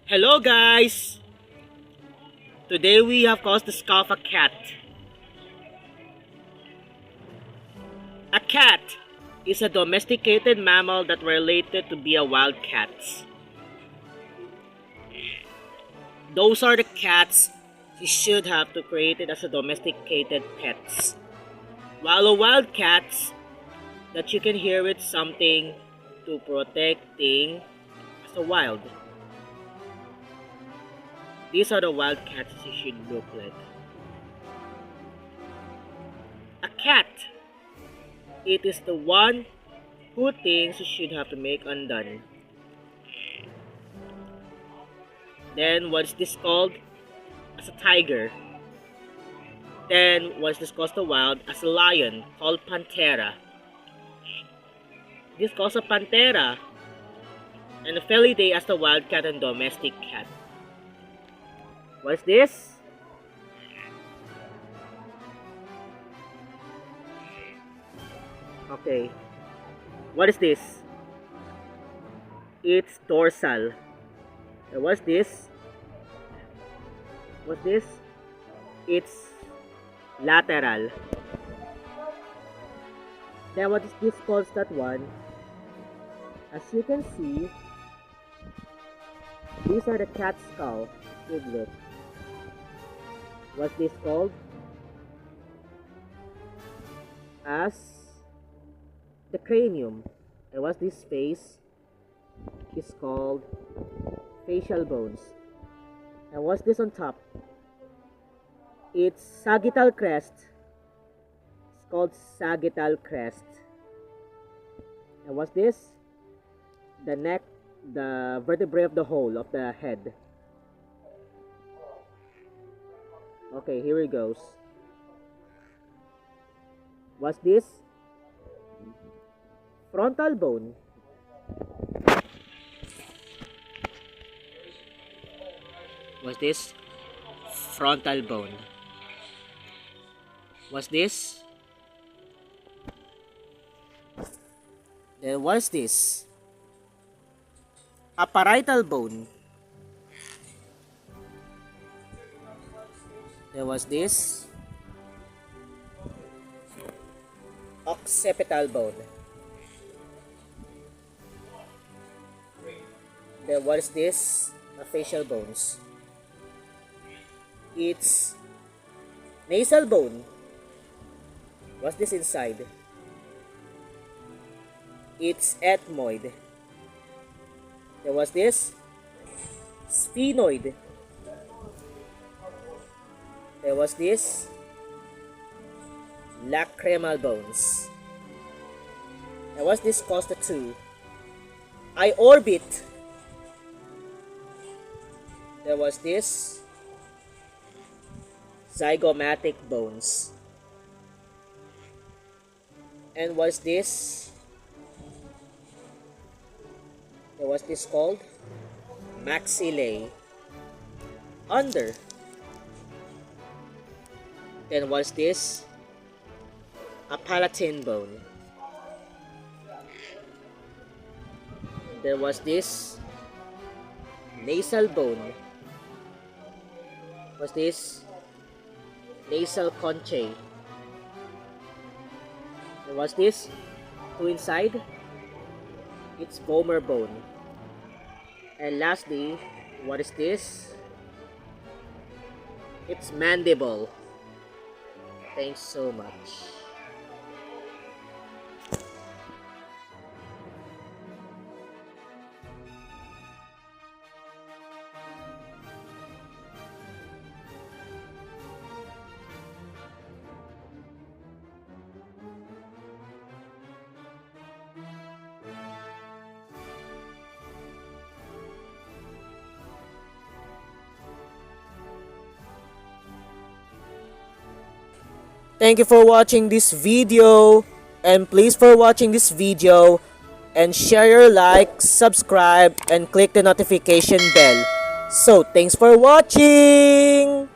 Hello guys! Today we have caused the skull of a cat. A cat is a domesticated mammal that related to be a wild cat. Those are the cats you should have to create it as a domesticated pets. While a wild cat that you can hear with something to protecting as a wild. These are the wild cats you should look like. A cat. It is the one who things you should have to make undone. Then what's this called? As a tiger. Then what's this called the wild? As a lion called Panthera. This calls a Panthera. And a Feline as the wild cat and domestic cat. What's this? Okay. What is this? It's dorsal. And what's this? What's this? It's lateral. Then what is this called that one? As you can see, these are the cat skull. Good look. What's this called? As the cranium. And what's this face? Is called facial bones. And what's this on top? It's sagittal crest. It's called sagittal crest. And what's this? The neck, the vertebrae of the whole of the head. Okay, here it goes. What's this? Frontal bone. What's this? Frontal bone. What's this? Then what's this? A parietal bone. Then what's this? Occipital bone. Then what is this? Facial bones. It's nasal bone. What's this inside? It's ethmoid. Then what's this? Sphenoid. Then what's this? Lacrimal bones. And what's this called the two? Iorbit. Then what's this? Zygomatic bones. And what's this? And what's this called? Maxillae. Under. Then what's this? A palatine bone. Then what's this? Nasal bone. What's this? Nasal conchae. And what's this? Two inside? It's vomer bone. And lastly, what is this? It's mandible. Thanks so much. Thank you for watching this video, and please for watching this video and share your like, subscribe, and click the notification bell. So thanks for watching.